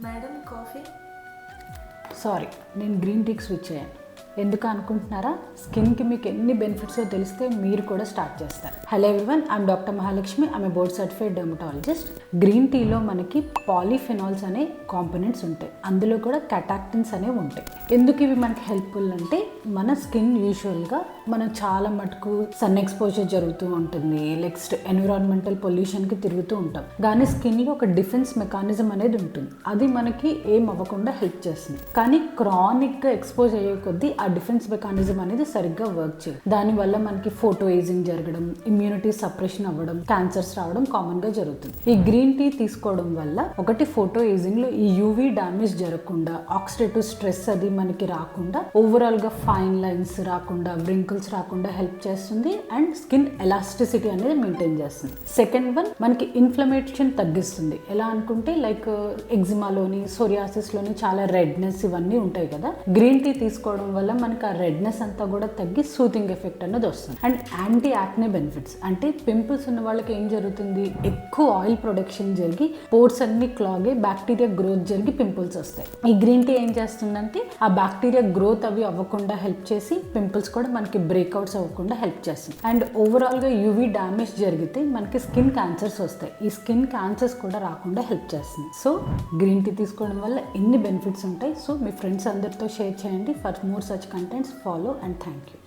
Madam coffee. Sorry, నేను green టీకి switch అయ్యాను. ఎందుకు అనుకుంటున్నారా? స్కిన్కి మీకు ఎన్ని బెనిఫిట్స్ తెలిస్తే మీరు కూడా స్టార్ట్ చేస్తారు. Hello everyone, I'm doctor Mahalakshmi. I'm board certified dermatologist. Green టీలో మనకి పాలిఫెనాల్స్ అనే కాంపోనెంట్స్ ఉంటాయి, అందులో కూడా కటాక్టిన్స్ అనేవి ఉంటాయి. ఎందుకు ఇవి మనకి హెల్ప్ఫుల్ అంటే, మన స్కిన్ యూజువల్గా మనం చాలా మటుకు సన్ ఎక్స్పోజర్ జరుగుతూ ఉంటుంది, నెక్స్ట్ ఎన్విరాన్మెంటల్ పొల్యూషన్కి తిరుగుతూ ఉంటాం. కానీ స్కిన్లో ఒక డిఫెన్స్ మెకానిజం అనేది ఉంటుంది, అది మనకి ఏం అవ్వకుండా హెల్ప్ చేస్తుంది. కానీ క్రానిక్గా ఎక్స్పోజ్ అయ్యే కొద్దీ ఆ డిఫెన్స్ మెకానిజం అనేది సరిగ్గా వర్క్ చేయదు. దానివల్ల మనకి ఫోటో ఏజింగ్ జరగడం, ఇమ్యూనిటీ సప్రెషన్ అవ్వడం, క్యాన్సర్స్ రావడం కామన్గా జరుగుతుంది. ఈ గ్రీన్ టీ తీసుకోవడం వల్ల ఒకటి ఫోటో ఏజింగ్లో ఈ యూవీ డ్యామేజ్ జరగకుండా, ఆక్సిడేటివ్ స్ట్రెస్ అది మనకి రాకుండా, ఓవరాల్గా ఫైన్ లైన్స్ రాకుండా, వ్రింకిల్స్ రాకుండా హెల్ప్ చేస్తుంది. అండ్ స్కిన్ ఎలాస్టిసిటీ అనేది మెయింటైన్ చేస్తుంది. సెకండ్ వన్, మనకి ఇన్ఫ్లమేషన్ తగ్గిస్తుంది. ఎలా అనుకుంటే లైక్ ఎగ్జిమాలోని, సోరియాసిస్లోని చాలా రెడ్నెస్ ఇవన్నీ ఉంటాయి కదా. గ్రీన్ టీ తీసుకోవడం వల్ల మనకి ఆ రెడ్నెస్ అంతా కూడా తగ్గి సూతింగ్ ఎఫెక్ట్ అనేది వస్తుంది. అండ్ యాంటీ యాక్నే బెనిఫిట్స్ అంటే, పింపుల్స్ ఉన్న వాళ్ళకి ఏం జరుగుతుంది, ఎక్కువ ఆయిల్ ప్రొడక్షన్ జరిగి పోర్స్ అన్ని క్లాగ్ అయ్యి బ్యాక్టీరియా గ్రోత్ జరిగి పింపుల్స్ వస్తాయి. ఈ గ్రీన్ టీ ఏం చేస్తుందంటే ఆ బ్యాక్టీరియా గ్రోత్ అవి అవ్వకుండా హెల్ప్ చేసి పింపుల్స్ కూడా మనకి బ్రేక్అవుట్స్ అవ్వకుండా హెల్ప్ చేస్తుంది. అండ్ ఓవరాల్గా యూవీ డ్యామేజ్ జరిగితే మనకి స్కిన్ క్యాన్సర్స్ వస్తాయి, ఈ స్కిన్ క్యాన్సర్స్ కూడా రాకుండా హెల్ప్ చేస్తుంది. సో గ్రీన్ టీ తీసుకోవడం వల్ల ఎన్ని బెనిఫిట్స్ ఉంటాయి. సో మీ ఫ్రెండ్స్ అందరితో షేర్ చేయండి. For more such contents, follow and thank you.